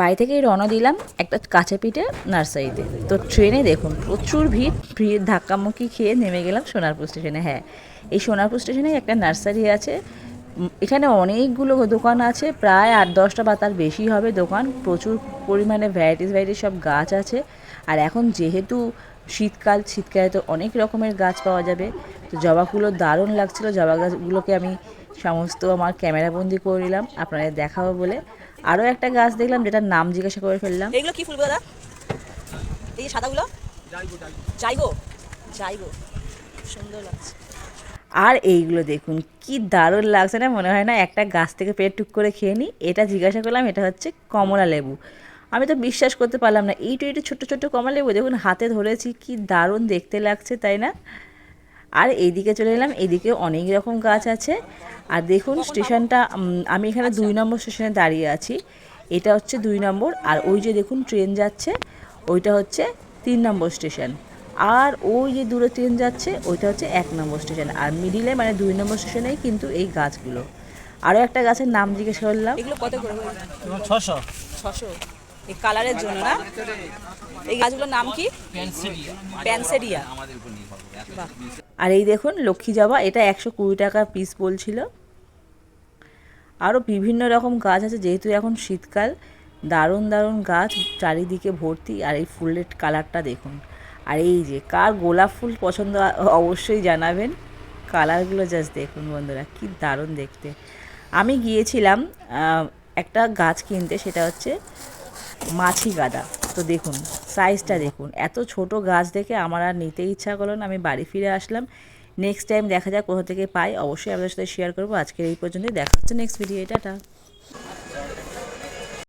বাড়ি থেকেই রওনা দিলাম একটা কাছেপিঠে নার্সারিতে। তো ট্রেনে দেখুন প্রচুর ভিড় ধাক্কামুক্কি খেয়ে নেমে গেলাম সোনারপুর স্টেশনে। হ্যাঁ, এই সোনারপুর স্টেশনে একটা নার্সারি আছে। এখানে অনেকগুলো দোকান আছে, প্রায় 8-10টা বা তার বেশি হবে দোকান। প্রচুর পরিমাণে ভ্যারাইটিস সব গাছ আছে। আর এখন যেহেতু শীতকালে তো অনেক রকমের গাছ পাওয়া যাবে। তো জবাগুলো দারুণ লাগছিলো, জবা গাছগুলোকে আমি সমস্ত আমার ক্যামেরাবন্দি করে নিলাম আপনাদের দেখাবো বলে। আরও একটা গাছ দেখলাম যেটার নাম জিজ্ঞাসা করে ফেললাম। এগুলো কি ফুল দাদা? এই সাদাগুলো যাইবো যাইবো, সুন্দর লাগছে। আর এইগুলো দেখুন কি দারুণ লাগছে না, মনে হয় না একটা গাছ থেকে পেট টুক করে খেয়ে নিই। এটা জিজ্ঞাসা করলাম, এটা হচ্ছে কমলা লেবু। আমি তো বিশ্বাস করতে পারলাম না, এইটু ছোট্ট ছোট্ট কমলা লেবু দেখুন হাতে ধরেছি, কি দারুণ দেখতে লাগছে তাই না। আর এইদিকে চলে এলাম, এদিকে অনেক রকম গাছ আছে। আর দেখুন স্টেশনটা, আমি এখানে 2 নম্বর স্টেশনে দাঁড়িয়ে আছি। এটা হচ্ছে 2 নম্বর, আর ওই যে দেখুন ট্রেন যাচ্ছে ওইটা হচ্ছে 3 নম্বর স্টেশন। আর ওই যে দূরে ট্রেন যাচ্ছে ওইটা হচ্ছে 1 নম্বর স্টেশন। আর মিডিলে মানে 2 নম্বর স্টেশনেই কিন্তু এই গাছগুলো। আরও একটা গাছের নাম জিজ্ঞেস করলাম। এগুলো কত করে? 600। 600 এই কালারের জন্য না? এই গাছগুলোর নাম কি? প্যানসেরিয়া। আর এই দেখুন লক্ষ্মী জবা, এটা 120 টাকা পিস বলছিল। আরও বিভিন্ন রকম গাছ আছে, যেহেতু এখন শীতকাল। দারুণ দারুণ গাছ চারিদিকে ভর্তি। আর এই ফুলের কালারটা দেখুন। আর এই যে কার গোলাপ ফুল পছন্দ অবশ্যই জানাবেন। কালারগুলো জাস্ট দেখুন বন্ধুরা, কি দারুণ দেখতে। আমি গিয়েছিলাম একটা গাছ কিনতে, সেটা হচ্ছে মাছি গাঁদা। তো দেখুন সাইজটা দেখুন, এত ছোট গাছ দেখে আমার আর নিতে ইচ্ছা করলো না, আমি বাড়ি ফিরে আসলাম। নেক্সট টাইম দেখা যাক কোথা থেকে পাই, অবশ্যই আপনাদের সাথে শেয়ার করবো। আজকের এই পর্যন্তই, দেখা হচ্ছে নেক্সট ভিডিও। টাটা।